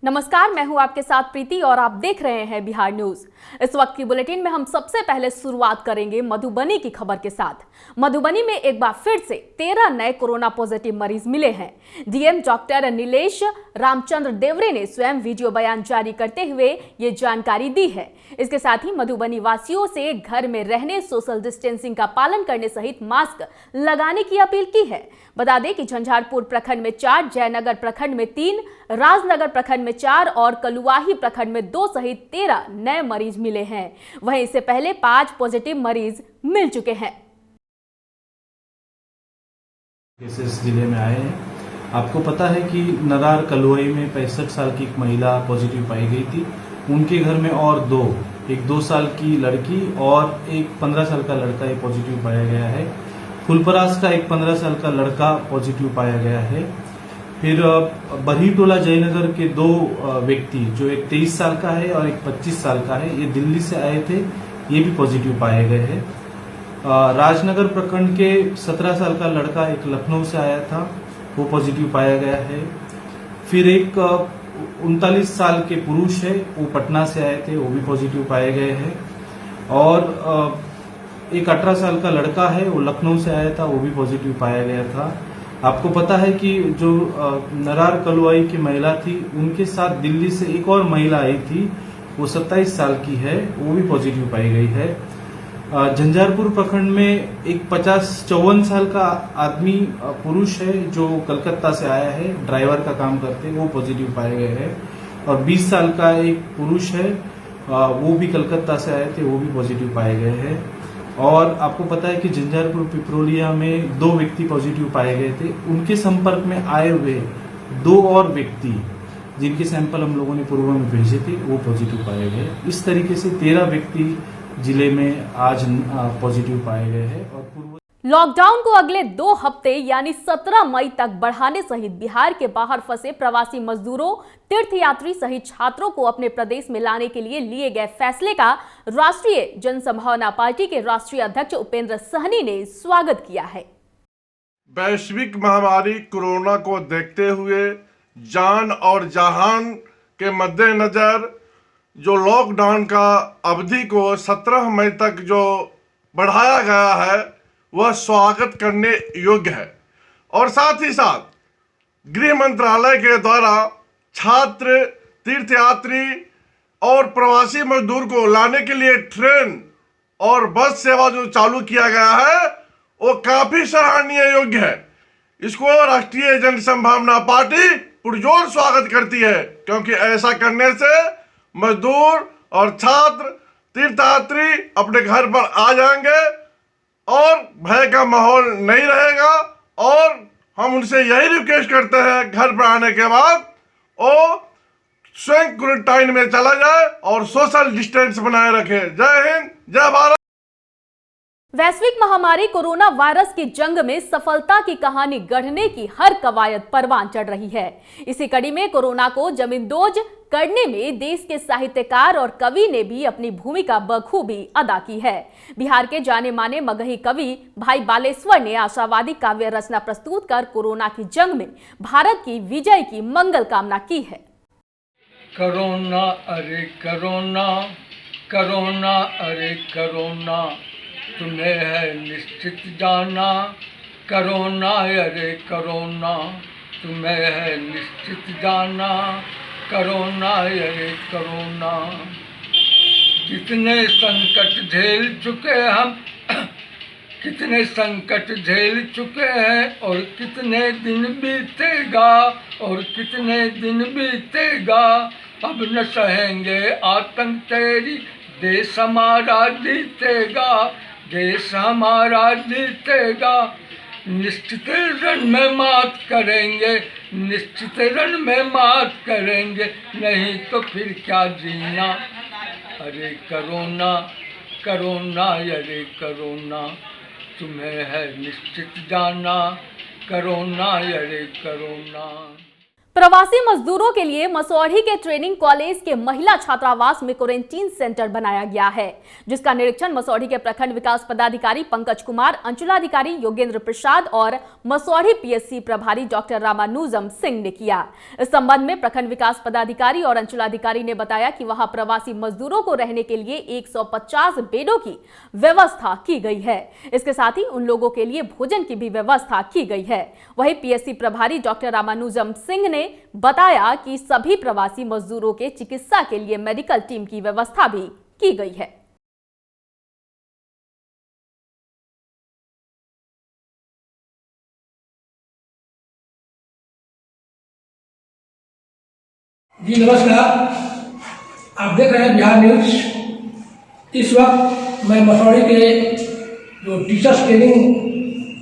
नमस्कार, मैं हूं आपके साथ प्रीति और आप देख रहे हैं बिहार न्यूज। इस वक्त की बुलेटिन में हम सबसे पहले शुरुआत करेंगे मधुबनी की खबर के साथ। मधुबनी में एक बार फिर से 13 नए कोरोना पॉजिटिव मरीज मिले हैं। डीएम डॉक्टर नीलेश रामचंद्र देवरे ने स्वयं वीडियो बयान जारी करते हुए ये जानकारी दी है। इसके साथ ही मधुबनी वासियों से घर में रहने, सोशल डिस्टेंसिंग का पालन करने सहित मास्क लगाने की अपील की है। बता दें कि झंझारपुर प्रखंड में 4, जयनगर प्रखंड में 3, राजनगर प्रखंड में 4 और कलुआही प्रखंड में 2 सहित 13 नए मरीज मिले हैं। वहीं इससे पहले 5 पॉजिटिव मरीज मिल चुके हैं। केसेस जिले में आए हैं। आपको पता है कि नरार कलुआही में 65 साल की एक महिला पॉजिटिव पाई गई थी। उनके घर में और एक 2 साल की लड़की और एक 15 साल का लड़का ये पॉजिटिव पाया गया है। फुलपरास का एक 15 साल का लड़का पॉजिटिव पाया गया है। फिर बरहीटोला जयनगर के 2 व्यक्ति, जो एक 23 साल का है और एक 25 साल का है, ये दिल्ली से आए थे, ये भी पॉजिटिव पाए गए हैं। राजनगर प्रखंड के 17 साल का लड़का एक लखनऊ से आया था, वो पॉजिटिव पाया गया है। फिर एक 39 साल के पुरुष है, वो पटना से आए थे, वो भी पॉजिटिव पाए गए हैं। और एक 18 साल का लड़का है, वो लखनऊ से आया था, वो भी पॉजिटिव पाया गया था। आपको पता है कि जो नरार कलुआही की महिला थी, उनके साथ दिल्ली से एक और महिला आई थी, वो 27 साल की है, वो भी पॉजिटिव पाई गई है। झंझारपुर प्रखंड में एक 54 साल का आदमी पुरुष है, जो कलकत्ता से आया है, ड्राइवर का काम करते, वो पॉजिटिव पाए गए हैं। और 20 साल का एक पुरुष है, वो भी कलकत्ता से आए थे, वो भी पॉजिटिव पाए गए हैं। और आपको पता है कि झंझारपुर पिपरोलिया में 2 व्यक्ति पॉजिटिव पाए गए थे। उनके संपर्क में आए हुए 2 और व्यक्ति, जिनके सैंपल हम लोगों ने पूर्व में भेजे थे, वो पॉजिटिव पाए गए। इस तरीके से 13 व्यक्ति जिले में आज पॉजिटिव पाए गए हैं। और लॉकडाउन को अगले 2 हफ्ते यानी 17 मई तक बढ़ाने सहित बिहार के बाहर फंसे प्रवासी मजदूरों, तीर्थयात्री सहित छात्रों को अपने प्रदेश में लाने के लिए गए फैसले का राष्ट्रीय जनसंभावना पार्टी के राष्ट्रीय अध्यक्ष उपेंद्र सहनी ने स्वागत किया है। वैश्विक महामारी कोरोना को देखते हुए जान और जहान के मद्देनजर जो लॉकडाउन का अवधि को 17 मई तक जो बढ़ाया गया है, वह स्वागत करने योग्य है। और साथ ही साथ गृह मंत्रालय के द्वारा छात्र, तीर्थयात्री और प्रवासी मजदूर को लाने के लिए ट्रेन और बस सेवा जो चालू किया गया है, वो काफी सराहनीय योग्य है। इसको राष्ट्रीय जनसंभावना पार्टी पुरजोर स्वागत करती है, क्योंकि ऐसा करने से मजदूर और छात्र, तीर्थयात्री अपने घर पर आ जाएंगे और भय का माहौल नहीं रहेगा। और हम उनसे यही रिक्वेस्ट करते हैं, घर पर आने के बाद वो स्वयं क्वारंटाइन में चला जाए और सोशल डिस्टेंस बनाए रखे। जय हिंद, जय भारत। वैश्विक महामारी कोरोना वायरस की जंग में सफलता की कहानी गढ़ने की हर कवायद परवान चढ़ रही है। इसी कड़ी में कोरोना को जमींदोज करने में देश के साहित्यकार और कवि ने भी अपनी भूमिका बखूबी अदा की है। बिहार के जाने माने मगही कवि भाई बालेश्वर ने आशावादी काव्य रचना प्रस्तुत कर कोरोना की जंग में भारत की विजय की मंगल कामना की है। कोरोना अरे कोरोना, कोरोना अरे कोरोना, तुम्हें है निश्चित जाना। कोरोना अरे कोरोना, तुम्हें है निश्चित जाना। कोरोना अरे कोरोना, कितने संकट झेल चुके हम, कितने संकट झेल चुके हैं, और कितने दिन बीतेगा, और कितने दिन बीतेगा। अब न सहेंगे आतंक तेरी, देश हमारा जीतेगा, देश हमारा जीतेगा। निश्चित रण में मात करेंगे, निश्चित रण में मात करेंगे, नहीं तो फिर क्या जीना। अरे कोरोना, कोरोना अरे कोरोना, तुम्हें है निश्चित जाना। कोरोना अरे कोरोना। प्रवासी मजदूरों के लिए मसौढ़ी के ट्रेनिंग कॉलेज के महिला छात्रावास में क्वारंटीन सेंटर बनाया गया है, जिसका निरीक्षण मसौढ़ी के प्रखंड विकास पदाधिकारी पंकज कुमार, अंचलाधिकारी योगेंद्र प्रसाद और मसौढ़ी पीएससी प्रभारी डॉक्टर रामानुजम सिंह ने किया। इस संबंध में प्रखंड विकास पदाधिकारी और अंचलाधिकारी ने बताया कि वहां प्रवासी मजदूरों को रहने के लिए 150 बेडों की व्यवस्था की गई है। इसके साथ ही उन लोगों के लिए भोजन की भी व्यवस्था की गई है। वहीं पीएससी प्रभारी डॉक्टर रामानुजम सिंह ने बताया कि सभी प्रवासी मजदूरों के चिकित्सा के लिए मेडिकल टीम की व्यवस्था भी की गई है। जी नमस्कार, आप देख रहे हैं बिहार न्यूज। इस वक्त मैं मसौढ़ी के जो टीचर्स ट्रेनिंग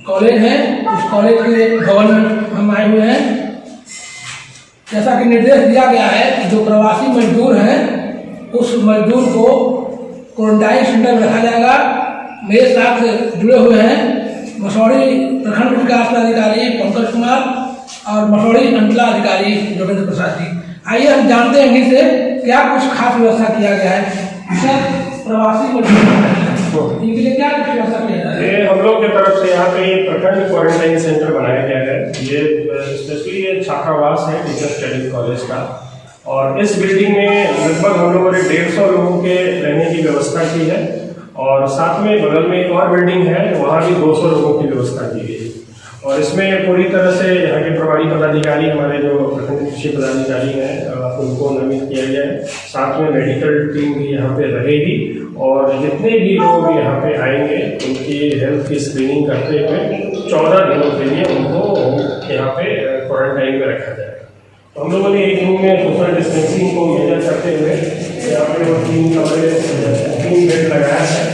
कॉलेज है उस कॉलेज के भवन में हम आए हुए हैं। जैसा कि निर्देश दिया गया है कि जो प्रवासी मजदूर हैं उस मजदूर को क्वारंटाइन सेंटर में रखा जाएगा। मेरे साथ जुड़े हुए हैं मसौढ़ी प्रखंड विकास पदाधिकारी पंकज कुमार और मसौढ़ी अंचलाधिकारी योगेंद्र प्रसाद जी। आइए हम जानते हैं इन्हीं से क्या कुछ खास व्यवस्था किया गया है। सर, प्रवासी मजदूर इनके लिए क्या कुछ व्यवस्था किया जाए? ये हम लोग की तरफ से यहाँ पे प्रखंड क्वारंटाइन सेंटर बनाया गया है। ये स्पेशली ये छात्रावास है टीचर्स ट्रेनिंग कॉलेज का, और इस बिल्डिंग में लगभग हम लोगों ने 150 लोगों के रहने की व्यवस्था की है, और साथ में बगल में एक और बिल्डिंग है, वहाँ भी 200 लोगों की व्यवस्था की गई है। और इसमें पूरी तरह से यहाँ के प्रभारी पदाधिकारी हमारे जो प्रखंड कृषि पदाधिकारी हैं उनको नामित किया गया है। साथ में मेडिकल टीम भी यहाँ पे रहेगी, और जितने भी लोग यहाँ पे आएंगे उनकी हेल्थ की स्क्रीनिंग करते हुए 14 दिनों के लिए उनको यहाँ पे क्वारंटाइन में रखा जाएगा। तो हम लोगों ने एक रूम में सोशल डिस्टेंसिंग को मेजर करते हुए यहाँ पे 3 बेड लगाया है।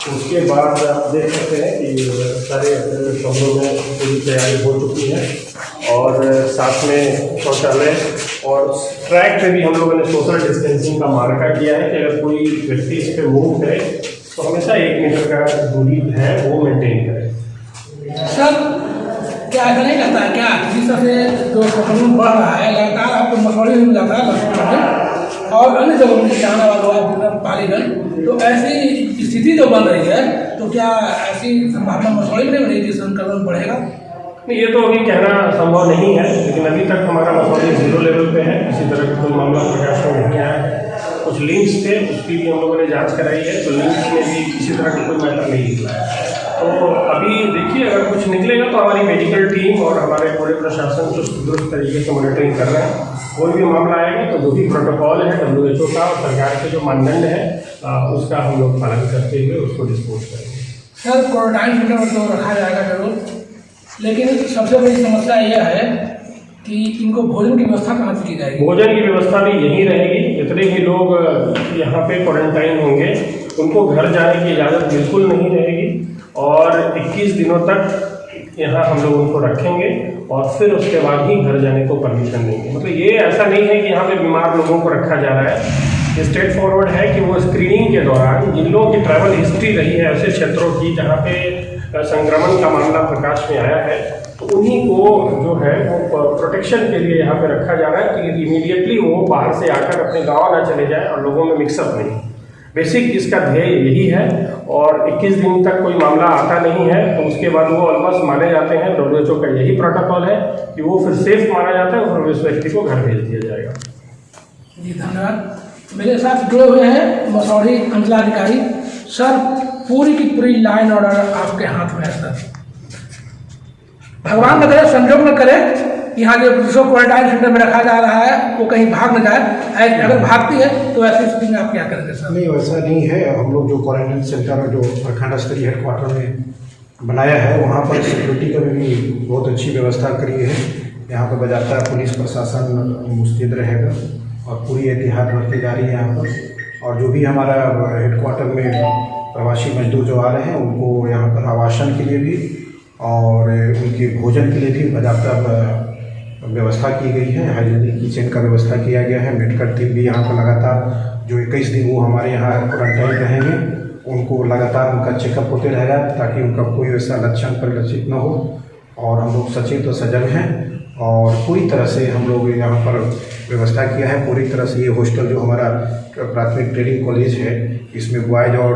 उसके बाद आप देख सकते हैं कि सारे कमरों में पूरी तैयारी हो चुकी है, और साथ में शौचालय और ट्रैक पे भी हम लोगों ने सोशल डिस्टेंसिंग का मार्का किया है कि अगर कोई व्यक्ति इस पर मूव करे तो हमेशा 1 मीटर का दूरी है वो मेंटेन करे। सर, क्या ऐसा नहीं लगता है क्या जिस तरह से जो संक्रमण बढ़ रहा है लगातार आपको मसौढ़ी में मिला था और अन्य जगहों में जहानाबाद हुआ, पालीगंज, तो ऐसी स्थिति जो बन रही है तो क्या ऐसी संभावना मसौढ़ी में नहीं बनेगी कि संक्रमण बढ़ेगा? ये तो अभी कहना संभव नहीं है, लेकिन अभी तक हमारा मसौढ़ी 0 लेवल पे है। किसी तरह का कोई मामला प्रकाश में नहीं आया है। कुछ लिंक्स थे, उसकी भी हम लोगों ने जांच कराई है, तो लिंक्स में भी किसी तरह का कोई मैटर नहीं निकला है। तो अभी देखिए, अगर कुछ निकलेगा तो हमारी मेडिकल टीम और हमारे पूरे प्रशासन चुस्त दुरुस्त तरीके से मॉनिटरिंग कर रहे हैं। कोई भी मामला आएगा तो जो भी प्रोटोकॉल है WHO का और सरकार के जो मानदंड है उसका हम लोग पालन करते हुए उसको डिस्पोज करेंगे। सर, क्वारंटाइन सेंटर में तो रखा जाएगा जरूर, लेकिन सबसे बड़ी समस्या यह है कि इनको भोजन की व्यवस्था कहाँ से की जाएगी? भोजन की व्यवस्था भी यही रहेगी। जितने भी लोग यहाँ पे क्वारंटाइन होंगे उनको घर जाने की इजाज़त बिल्कुल नहीं रहेगी, और 21 दिनों तक यहाँ हम लोग उनको रखेंगे, और फिर उसके बाद ही घर जाने को परमिशन देंगे। मतलब ये ऐसा नहीं है कि यहाँ पे बीमार लोगों को रखा जा रहा है। स्ट्रेट फॉरवर्ड है कि वो स्क्रीनिंग के दौरान जिन लोगों की ट्रैवल हिस्ट्री रही है ऐसे क्षेत्रों की जहाँ पे संक्रमण का मामला प्रकाश में आया है, तो उन्हीं को जो है वो प्रोटेक्शन के लिए यहाँ पे रखा जा रहा है कि इमीडिएटली वो बाहर से आकर अपने गाँव ना चले जाए और लोगों में मिक्सअप नहीं। बेसिक इसका ध्येय यही है, और 21 दिन तक कोई मामला आता नहीं है तो उसके बाद वो ऑलमोस्ट माने जाते हैं। WHO का यही प्रोटोकॉल है कि वो फिर सेफ माना जाता है और उस व्यक्ति को घर भेज दिया जाएगा। जी धन्यवाद। मेरे साथ जुड़े हुए हैं मसौढ़ी अंचलाधिकारी। सर, पूरी की पूरी लाइन ऑर्डर आपके हाथ में है सर। भगवान न करे, संजोग न करे, यहाँ जो जिसको क्वारंटाइन सेंटर में रखा जा रहा है वो कहीं भाग न जाए। अगर भागती है तो ऐसी स्थिति में आप क्या करेंगे सर? नहीं, वैसा नहीं है। हम लोग जो क्वारंटाइन सेंटर जो प्रखंड स्तरीय हेडक्वार्टर में बनाया है वहाँ पर सिक्योरिटी का भी बहुत अच्छी व्यवस्था करी है। यहाँ पर बजाता पुलिस प्रशासन मुस्तैद रहेगा और पूरी एहतियात बरती जा रही है यहाँ पर। और जो भी हमारा हेडक्वार्टर में प्रवासी मजदूर जो आ रहे हैं उनको यहाँ पर आवासन के लिए भी और उनके भोजन के लिए भी पर्याप्त व्यवस्था की गई है। हाइजीनिक किचन का व्यवस्था किया गया है। मेडिकल टीम भी यहाँ पर लगातार जो 21 दिन वो हमारे यहाँ क्वारंटाइन रहेंगे उनको लगातार उनका चेकअप होते रहेगा ताकि उनका कोई ऐसा लक्षण परिलक्षित न हो। और हम लोग सचेत और सजग हैं और पूरी तरह से हम लोग यहाँ पर व्यवस्था किया है। पूरी तरह से ये हॉस्टल जो हमारा प्राथमिक ट्रेनिंग कॉलेज है, इसमें बॉयज और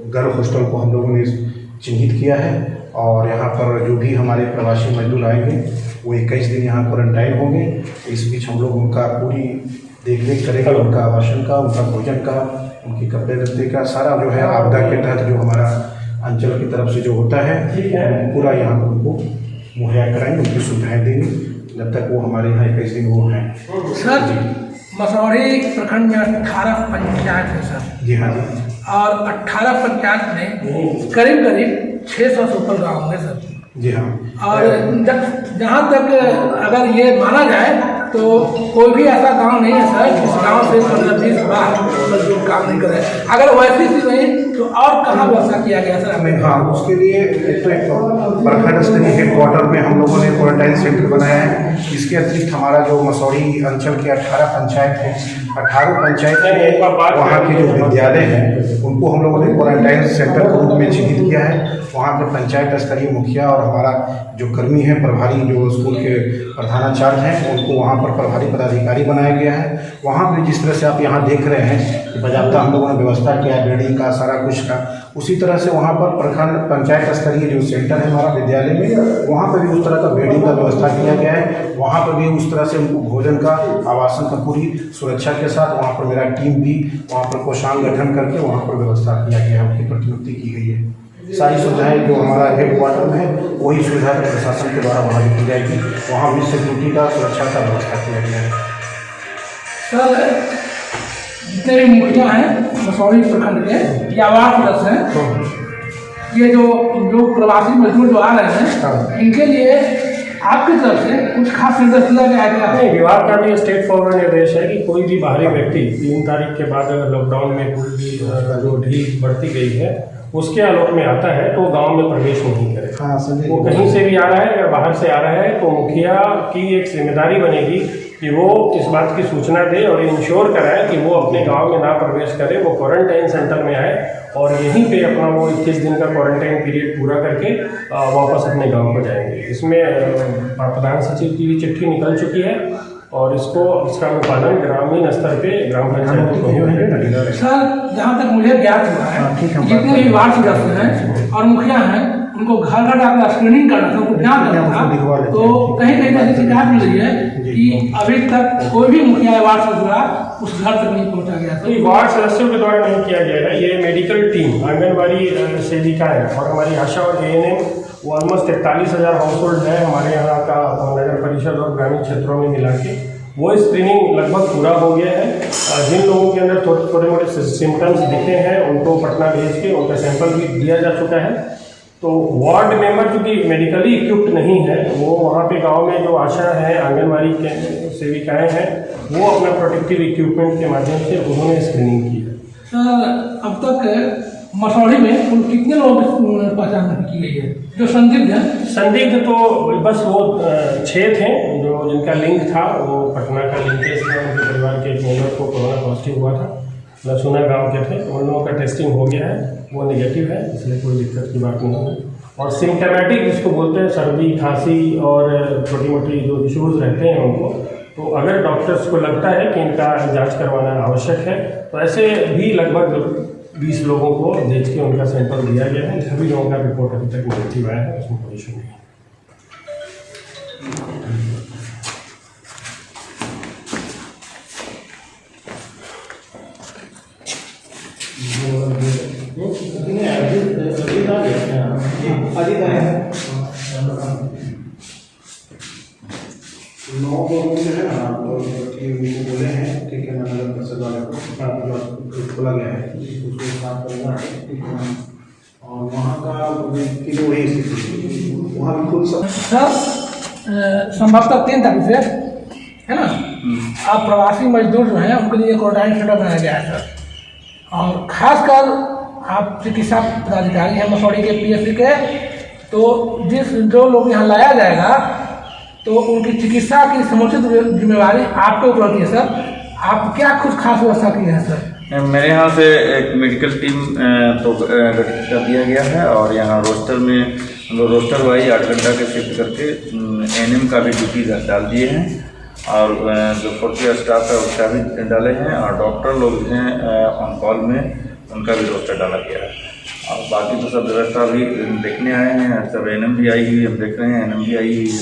गर्ल हॉस्टल को हम लोगों ने चिन्हित किया है। और यहाँ पर जो भी हमारे प्रवासी मजदूर आएंगे वो 21 दिन यहाँ क्वारंटाइन होंगे। इस बीच हम लोग उनका पूरी देखरेख करेंगे, उनका आवासन का, उनका भोजन का, उनके कपड़े लत्ते का, सारा जो है आपदा के तहत जो हमारा अंचल की तरफ से जो होता है पूरा यहाँ पर उनको मुहैया कराएंगे, उनकी सुविधाएँ देंगे जब तक वो हमारे यहाँ 21 दिन वो हैं। सर, मसौढ़ी प्रखंड में 18 पंचायत है सर। जी हाँ जी। और 18 पंचायत में करीब 600 से ऊपर गाँव होंगे सर। जी हाँ। और जहाँ तक अगर ये माना जाए तो कोई भी ऐसा गांव नहीं है सर जिस गांव से 15-20 बार मजदूर काम नहीं करे। अगर वैसी चीज नहीं तो और कहाँ व्यवस्था किया गया सर हमें? हाँ, उसके लिए एक प्रखंड स्तरीय हेडक्वार्टर में हम लोगों ने क्वारंटाइन सेंटर बनाया है। इसके अतिरिक्त हमारा जो मसौढ़ी अंचल के 18 पंचायत हैं, 18 पंचायत में वहाँ के जो विद्यालय हैं उनको हम लोगों ने क्वारंटाइन सेंटर के रूप में चिन्हित किया है। वहाँ के पंचायत स्तरीय मुखिया और हमारा जो कर्मी है, प्रभारी जो स्कूल के प्रधानाचार्य हैं, उनको वहाँ पर प्रभारी पदाधिकारी बनाया गया है। वहाँ पर जिस तरह से आप यहाँ देख रहे हैं कि बाज़ाब्ता हम लोगों ने व्यवस्था किया है बेडिंग का, सारा कुछ का, उसी तरह से वहाँ पर प्रखंड पंचायत स्तरीय जो सेंटर है हमारा विद्यालय में, वहाँ पर भी उस तरह का बेडिंग का व्यवस्था किया गया है। वहाँ पर भी उस तरह से उनको भोजन का, आवासन का पूरी सुरक्षा के साथ वहाँ पर मेरा टीम भी वहाँ पर कोषांग गठन करके वहाँ पर व्यवस्था किया गया है, उनकी प्रतिनियुक्ति की गई है। सारी सुविधाएं जो हमारा हेडक्वार्टर में है वही सुविधा प्रशासन के द्वारा वहाँ की जाएगी। वहाँ भी सिक्योरिटी का, सुरक्षा का व्यवस्था किया गया है। सर, जितने भी मुखिया हैं मसौढ़ी प्रखंड के या वार्ड सदस्य हैं, ये जो लोग प्रवासी मजदूर जो आ रहे हैं इनके लिए आपकी तरफ से कुछ खास निर्देश दिया गया है क्या? नहीं, विभाग का भी स्टेट फॉरवर्ड निर्देश है कि कोई भी बाहरी व्यक्ति 3 तारीख के बाद अगर लॉकडाउन में कोई भी जो ढील बढ़ती गई है उसके आलोक में आता है तो गांव में प्रवेश नहीं करे। हाँ, वो कहीं से भी आ रहा है, अगर बाहर से आ रहा है तो मुखिया की एक जिम्मेदारी बनेगी कि वो इस बात की सूचना दे और इंश्योर कराए कि वो अपने गांव में ना प्रवेश करे, वो क्वारंटाइन सेंटर में आए और यहीं पे अपना वो 21 दिन का क्वारंटाइन पीरियड पूरा करके वापस अपने गांव को जाएंगे। इसमें प्रधान सचिव की भी चिट्ठी निकल चुकी है और इसका अनुपालन ग्रामीण स्तर पे ग्राम पंचायत को होगा। सर, जहाँ तक मुझे ज्ञात हुआ है जितने भी वार्ड सदस्य हैं और मुखिया हैं उनको घर घर जाकर स्क्रीनिंग करना था, उनको ध्यान करना था। तो कहीं कहीं ऐसी शिकायत मिल रही है कि अभी तक कोई भी मुखिया वार्ड सदस्य उस घर तक नहीं पहुँचा गया। तो वार्ड सदस्यों के द्वारा नहीं किया गया है, ये मेडिकल टीम आंगनबाड़ी सेविकाएँ और हमारी आशा और ANM वो ऑलमोस्ट 41,000 हाउस होल्ड है हमारे यहाँ का नगर परिषद और ग्रामीण क्षेत्रों में मिला के, वो स्क्रीनिंग लगभग पूरा हो गया है। जिन लोगों के अंदर थोड़े मोटे सिम्टम्स दिखे हैं उनको पटना भेज के उनका सैंपल भी दिया जा चुका है। तो वार्ड मेंबर चूँकि मेडिकली इक्विप्ड नहीं है, वो वहाँ पे गांव में जो आशा है, आंगनबाड़ी के सेविकाएँ हैं, वो अपना प्रोटेक्टिव इक्विपमेंट के माध्यम से उन्होंने स्क्रीनिंग की है। सर, अब तक मसौढ़ी में कुल कितने लोग पहचान की गई है जो संदिग्ध हैं? संदिग्ध तो बस वो 6 थे जो जिनका लिंक था, वो पटना का लिंकेज था, उनके परिवार के एक मेंबर को कोरोना पॉजिटिव हुआ था, लसुना गांव के थे। उन लोगों का टेस्टिंग हो गया है, वो नेगेटिव है, इसलिए कोई दिक्कत की बात नहीं है। और सिम्टमेटिक जिसको बोलते हैं सर्दी, खांसी और छोटी मोटी जो इशूज़ रहते हैं उनको, तो अगर डॉक्टर्स को लगता है कि इनका जांच करवाना आवश्यक है तो ऐसे भी लगभग 20 लोगों को देख के उनका सैंपल दिया गया है। सभी लोगों का रिपोर्ट अभी तक नेगेटिव आया है, उसमें कोई इशू नहीं है। बोले हैं, ठीक है, नगर परिषद वाले को खोला गया है, उसको साफ करना है। और वहाँ का की जो वही स्थिति वहाँ भी खुद सर, संभवतः 3 तारीख से है ना, आप प्रवासी मजदूर जो हैं उनके लिए क्वारंटाइन सेंटर बनाया गया है सर। और खासकर आप चिकित्सा पदाधिकारी हैं मसौढ़ी के PSC के, तो जो लोग यहाँ लाया जाएगा तो उनकी चिकित्सा की समुचित जिम्मेवारी आपके ऊपर होती है सर। आप क्या कुछ खास व्यवस्था की है सर? मेरे यहाँ से एक मेडिकल टीम तो गठित कर दिया गया है और यहाँ रोस्टर में हम लोग रोस्टर वाइज 8 घंटा के शिफ्ट करके एएनएम का भी ड्यूटी डाल दिए हैं और जो फोर्थ स्टाफ है उसका भी डाले हैं और डॉक्टर लोग हैं ऑन कॉल में उनका भी रोस्टर डाला गया है और बाकी तो सब व्यवस्था भी देखने आए हैं। सब एएनएम भी आई हुई, हम देख रहे हैं एएनएम भी आई हुई है।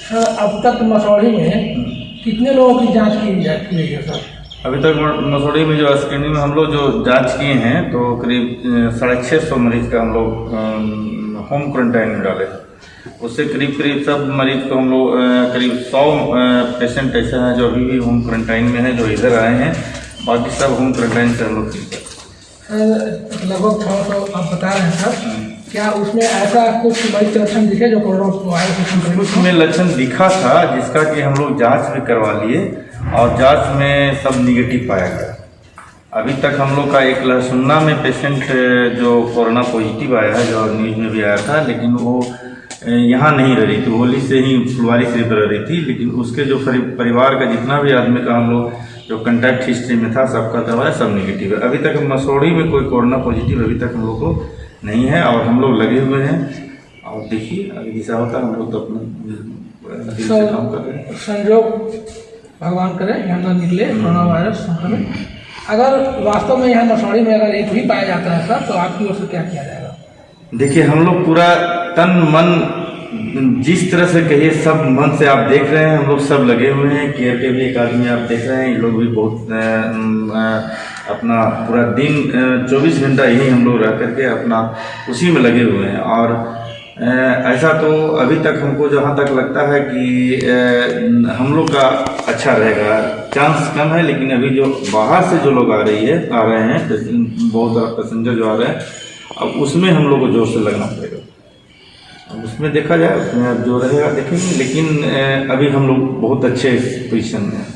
सर अब तक मसौढ़ी में कितने लोगों की जांच की गई है सर? अभी तक मसौढ़ी में जो स्क्रीनिंग में हम लोग जो जांच किए हैं तो करीब 650 मरीज का हम लोग होम क्वारंटाइन में डाले हैं। उससे करीब सब मरीज को हम लोग करीब 100 पेशेंट ऐसे हैं जो अभी भी होम क्वारंटाइन में हैं जो इधर आए हैं, बाकी सब होम क्वारंटाइन से हम लोग ठीक है। लगभग 600 आप बता रहे हैं सर, क्या उसमें ऐसा कुछ मरीज के लक्षण दिखे जो कोरोना वायरस? उसमें लक्षण दिखा था जिसका कि हम लोग जांच भी करवा लिए और जांच में सब निगेटिव पाया गया। अभी तक हम लोग का एक लहसुन्ना में पेशेंट जो कोरोना पॉजिटिव आया है जो न्यूज़ में भी आया था, लेकिन वो यहाँ नहीं रह रही थी, होली से ही फुलवारी से रह रही थी, लेकिन उसके जो परिवार का जितना भी आदमी का हम लोग जो कंटैक्ट हिस्ट्री में था सबका दवा सब निगेटिव है। अभी तक मसौढ़ी में कोई कोरोना पॉजिटिव अभी तक हम लोग को नहीं है और हम लोग लगे हुए हैं और देखिए अभी जैसा होता है हम लोग तो अपना दिल से काम कर रहे हैं। संयोग भगवान करे यहाँ ना निकले कोरोना वायरस संक्रमण। अगर वास्तव में यहाँ मसौढ़ी में अगर एक भी पाया जाता है सर तो आपकी ओर से क्या किया जाएगा? देखिए हम लोग पूरा तन मन जिस तरह से कहिए सब मन से आप देख रहे हैं, हम लोग सब लगे हुए हैं। केयर के भी एक आदमी आप देख रहे हैं, ये लोग भी बहुत अपना पूरा दिन 24 घंटा यही हम लोग रह करके अपना उसी में लगे हुए हैं और ऐसा तो अभी तक हमको जहाँ तक लगता है कि हम लोग का अच्छा रहेगा। चांस कम है लेकिन अभी जो बाहर से जो लोग आ रहे हैं बहुत सारा पैसेंजर जो आ रहे हैं, अब उसमें हम लोग को जोर से लगना पड़ेगा। अब उसमें देखा जाए, उसमें अब जो रहेगा देखेंगे, लेकिन अभी हम लोग बहुत अच्छे पोजीशन में हैं।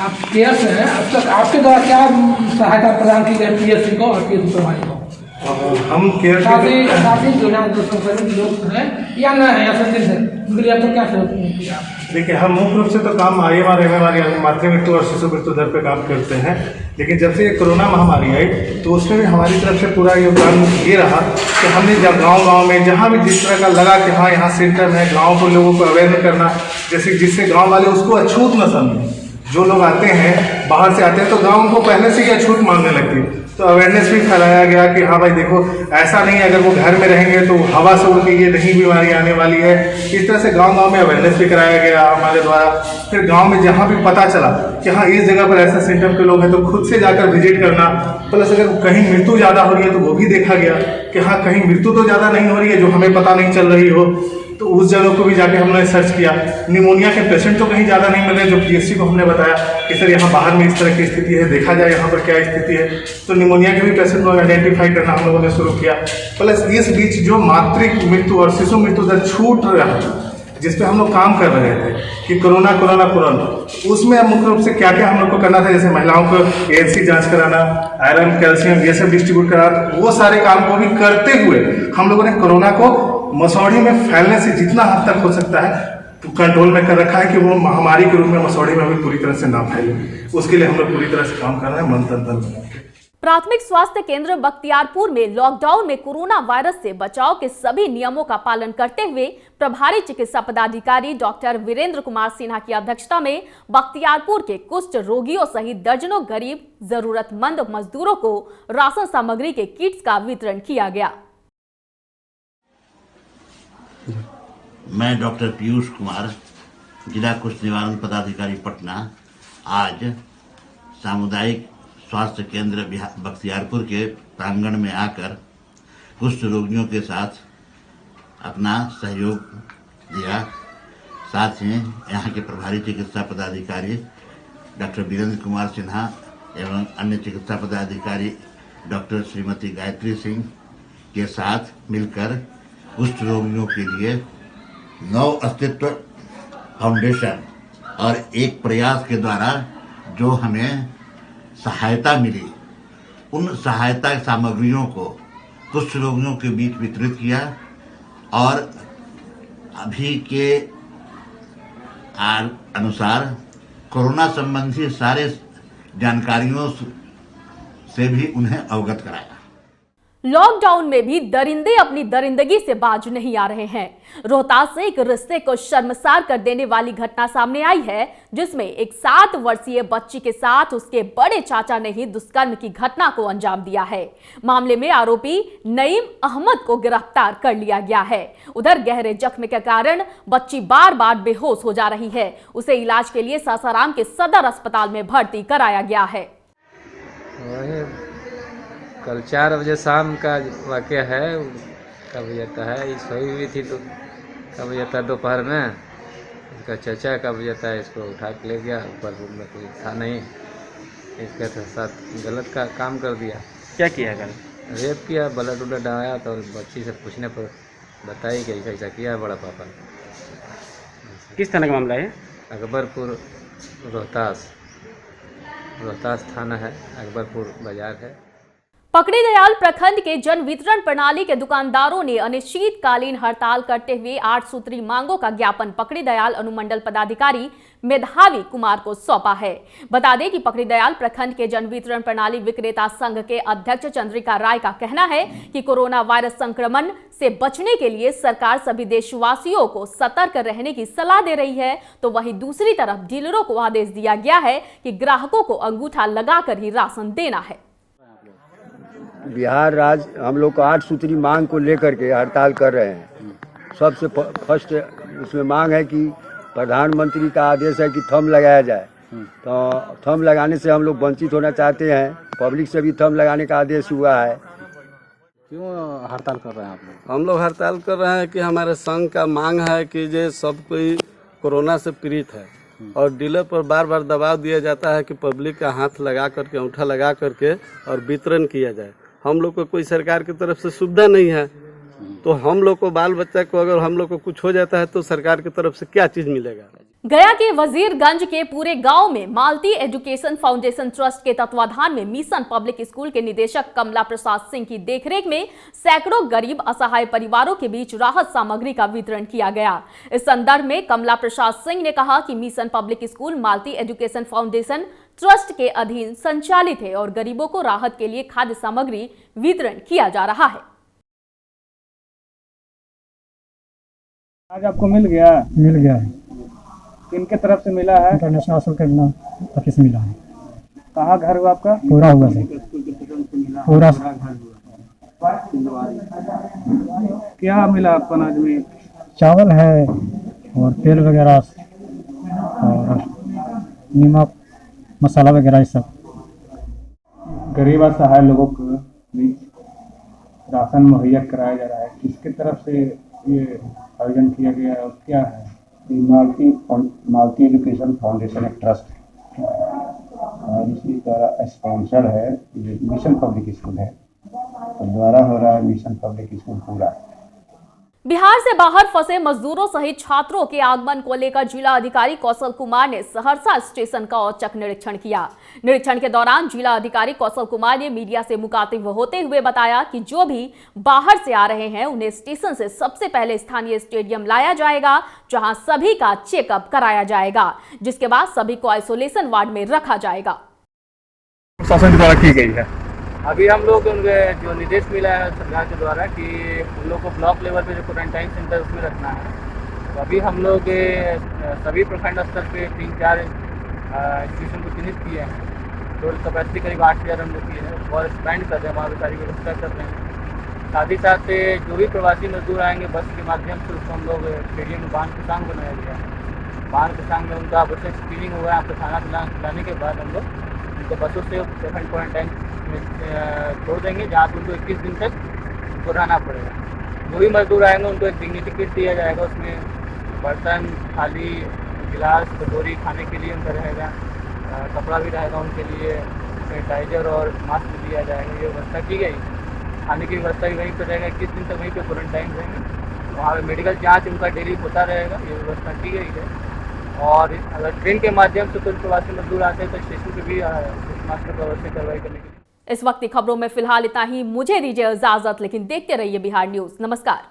आप केयर से हैं, अब तक आपके द्वारा क्या सहायता प्रदान की गई पीएससी को और पीएससी प्रभारी को? हम केयर काफी जो है लोग हैं या ना है ऐसा चीज है उनके लिए आपको क्या किया? देखिए हम मुख्य रूप से तो काम IMR MMR मातृ मृत्यु और शिशु मृत्यु दर पे काम करते हैं, लेकिन जब से ये कोरोना महामारी आई तो उसमें भी हमारी तरफ से पूरा योगदान ये रहा कि हमने जब गांव में जहाँ भी जिस तरह का लगा कि हाँ यहाँ सेंटर है, गांव को लोगों को अवेयर करना, जैसे जिससे गांव वाले उसको अछूत न समझें। जो लोग आते हैं बाहर से आते हैं तो गांव उनको पहले से ही अछूत मानने लगती है, तो अवेयरनेस भी फैलाया गया कि हाँ भाई देखो ऐसा नहीं है, अगर वो घर में रहेंगे तो हवा से उड़ के ये नहीं बीमारी आने वाली है। इस तरह से गांव में अवेयरनेस भी कराया गया हमारे द्वारा। फिर गांव में जहाँ भी पता चला कि हाँ इस जगह पर ऐसे सिम्टम के लोग हैं तो खुद से जाकर विजिट करना, प्लस अगर कहीं मृत्यु ज़्यादा हो रही है तो वो भी देखा गया कि हाँ कहीं मृत्यु तो ज़्यादा नहीं हो रही है जो हमें पता नहीं चल रही हो, तो उस जगह को भी जाके हमने सर्च किया। निमोनिया के पेशेंट तो कहीं ज़्यादा नहीं मिल रहे, जो पीएससी को हमने बताया कि सर यहाँ बाहर में इस तरह की स्थिति है, देखा जाए यहाँ पर क्या स्थिति है, तो निमोनिया के भी पेशेंट को आइडेंटिफाई करना हम लोगों ने शुरू किया। प्लस इस बीच जो मातृ मृत्यु और शिशु मृत्यु दर छूट रहा जिस पे हम लोग काम कर रहे थे कि कोरोना, उसमें अब मुख्य रूप से क्या क्या हम लोग को करना था, जैसे महिलाओं को ANC जांच कराना, आयरन कैल्शियम ये सब डिस्ट्रीब्यूट कराना, वो सारे काम को भी करते हुए हम लोगों ने कोरोना को मसौढ़ी में फैलने से जितना हद तक हो सकता है तो कंट्रोल में कर रखा है कि वो महामारी के रूप में मसौढ़ी में अभी पूरी तरह से ना फैले। उसके लिए हम लोग पूरी तरह से काम कर रहे हैं मन तन धन। प्राथमिक स्वास्थ्य केंद्र बख्तियारपुर में लॉकडाउन में कोरोना वायरस से बचाव के सभी नियमों का पालन करते हुए प्रभारी चिकित्सा पदाधिकारी डॉक्टर वीरेंद्र कुमार सिन्हा की अध्यक्षता में बख्तियारपुर के कुष्ठ रोगियों सहित दर्जनों गरीब जरूरतमंद मजदूरों को राशन सामग्री के किट्स का वितरण किया गया। मैं डॉक्टर पीयूष कुमार, जिला कुष्ठ निवारण पदाधिकारी पटना, आज सामुदायिक स्वास्थ्य केंद्र बख्तियारपुर के प्रांगण में आकर कुष्ठ रोगियों के साथ अपना सहयोग दिया। साथ ही यहाँ के प्रभारी चिकित्सा पदाधिकारी डॉक्टर वीरेंद्र कुमार सिन्हा एवं अन्य चिकित्सा पदाधिकारी डॉक्टर श्रीमती गायत्री सिंह के साथ मिलकर कुष्ठ रोगियों के लिए नव अस्तित्व फाउंडेशन और एक प्रयास के द्वारा जो हमें सहायता मिली, उन सहायता सामग्रियों को कुष्ठ रोगियों के बीच वितरित किया और अभी के अनुसार कोरोना संबंधी सारे जानकारियों से भी उन्हें अवगत कराया। लॉकडाउन में भी दरिंदे अपनी दरिंदगी से बाज नहीं आ रहे हैं। रोहतास से एक रिश्ते को शर्मसार कर देने वाली घटना सामने आई है, जिसमें एक 7 वर्षीय बच्ची के साथ उसके बड़े चाचा ने ही दुष्कर्म की घटना को अंजाम दिया है। मामले में आरोपी नईम अहमद को गिरफ्तार कर लिया गया है। उधर गहरे जख्म के कारण बच्ची बार बार बेहोश हो जा रही है। उसे इलाज के लिए सासाराम के सदर अस्पताल में भर्ती कराया गया है। कल 4 बजे शाम का वाक़या है। कब जाता है, ये सोई हुई थी तो कब जाता है दोपहर में, इसका चाचा कब जाता है इसको उठा के ले गया। ऊपर रूम में कोई था नहीं, इसके साथ गलत का काम कर दिया। क्या किया कल? रेप किया, ब्लड उलड आया तो बच्ची से पूछने पर बताई कि ऐसा ऐसा किया है बड़ा पापा ने। किस तरह का मामला है? अकबरपुर रोहतास थाना है, अकबरपुर बाजार है। पकड़ी दयाल प्रखंड के जन वितरण प्रणाली के दुकानदारों ने अनिश्चितकालीन हड़ताल करते हुए 8 सूत्री मांगों का ज्ञापन पकड़ी दयाल अनुमंडल पदाधिकारी मेधावी कुमार को सौंपा है। बता दें कि पकड़ी दयाल प्रखंड के जन वितरण प्रणाली विक्रेता संघ के अध्यक्ष चंद्रिका राय का कहना है कि कोरोना वायरस संक्रमण से बचने के लिए सरकार सभी देशवासियों को सतर्क रहने की सलाह दे रही है, तो वहीं दूसरी तरफ डीलरों को आदेश दिया गया है कि ग्राहकों को अंगूठा लगाकर ही राशन देना है। बिहार राज्य हम लोग को 8 सूत्री मांग को लेकर के हड़ताल कर रहे हैं। सबसे फर्स्ट इसमें मांग है कि प्रधानमंत्री का आदेश है कि थंब लगाया जाए, तो थंब लगाने से हम लोग वंचित होना चाहते हैं। पब्लिक से भी थंब लगाने का आदेश हुआ है। क्यों हड़ताल कर रहे हैं आप लोग? हम लोग हड़ताल कर रहे हैं कि हमारे संघ का मांग है कि जो सब कोई कोरोना से पीड़ित है और डीलर पर बार बार दबाव दिया जाता है कि पब्लिक का हाथ लगा करके, अंगूठा लगा करके और वितरण किया जाए। हम लोग को कोई सरकार की तरफ से सुविधा नहीं है, तो हम लोग को बाल बच्चा को अगर हम लोग को कुछ हो जाता है तो सरकार की तरफ से क्या चीज मिलेगा। गया के वजीरगंज के पूरे गांव में मालती एजुकेशन फाउंडेशन ट्रस्ट के तत्वाधान में मिशन पब्लिक स्कूल के निदेशक कमला प्रसाद सिंह की देखरेख में सैकड़ों गरीब असहाय परिवारों के बीच राहत सामग्री का वितरण किया गया। इस संदर्भ में कमला प्रसाद सिंह ने कहा कि मिशन पब्लिक स्कूल मालती एजुकेशन फाउंडेशन ट्रस्ट के अधीन संचालित है और गरीबों को राहत के लिए खाद्य सामग्री वितरण किया जा रहा है। आज आपको मिल गया? मिल गया है। किनके तरफ से मिला है? इंटरनेशनल स्कूल के ऑफिस मिला है। कहाँ घर हुआ आपका? पूरा हुआ से पूरा। क्या मिला आपको अनाज में? चावल है और तेल वगैरह और नमक मसाला वगैरह सब। गरीब असहाय लोगों को राशन मुहैया कराया जा रहा है, किसकी तरफ से ये आयोजन किया गया और क्या है? मालती एजुकेशन फाउंडेशन एक ट्रस्ट है और इसी द्वारा स्पॉन्सर है। ये मिशन पब्लिक स्कूल है तो द्वारा हो रहा है मिशन पब्लिक स्कूल पूरा। बिहार से बाहर फंसे मजदूरों सहित छात्रों के आगमन को लेकर जिला अधिकारी कौशल कुमार ने सहरसा स्टेशन का औचक निरीक्षण किया। निरीक्षण के दौरान जिला अधिकारी कौशल कुमार ने मीडिया से मुखातिब होते हुए बताया कि जो भी बाहर से आ रहे हैं उन्हें स्टेशन से सबसे पहले स्थानीय स्टेडियम लाया जाएगा, जहां सभी का चेकअप कराया जाएगा, जिसके बाद सभी को आइसोलेशन वार्ड में रखा जाएगा। प्रशासन द्वारा की गई है। अभी हम लोग उनके जो निर्देश मिला है सरकार के द्वारा कि उन लोग को ब्लॉक लेवल पे जो क्वारंटाइन सेंटर उसमें रखना है, तो अभी हम लोग सभी प्रखंड स्तर पे 3-4 स्टेशन को चिन्हित किए हैं। टोटल कैपेसिटी करीब 8000 हम लोग की है और एक्सपेंड कर रहे हैं, वहाँ पर सारी व्यवस्था कर रहे हैं। साथ ही साथ जो भी प्रवासी मजदूर आएंगे बस के माध्यम से उसको हम लोग स्टेडियम में बांध किसान बनाया गया है। बांध किसान में उनका आवश्यक स्क्रीनिंग हुआ है। यहाँ पर खाना खिलाने के बाद हम लोग उनको बसों से सेकंड क्वारंटाइन छोड़ देंगे, जहाँ पर उनको 21 दिन तक उनको रहना पड़ेगा। जो भी मजदूर आएंगे उनको एक डिग्निटी किट दिया जाएगा, उसमें बर्तन, थाली, गिलास, कटोरी खाने के लिए उनका रहेगा, कपड़ा भी रहेगा उनके लिए, सैनिटाइजर और मास्क भी दिया जाएगा। ये व्यवस्था की गई। खाने की व्यवस्था भी वहीं पर रहेगा, 21 दिन तक वहीं पर क्वारंटाइन रहेंगे। वहाँ पर मेडिकल जाँच उनका डेली होता रहेगा, ये व्यवस्था की गई है। और अगर ट्रेन के माध्यम से कोई प्रवासी मजदूर आते हैं तो स्टेशन पर भी मास्क की अवश्य कार्रवाई करने के लिए। इस वक्त की खबरों में फिलहाल इतना ही। मुझे दीजिए इजाजत, लेकिन देखते रहिए बिहार न्यूज। नमस्कार।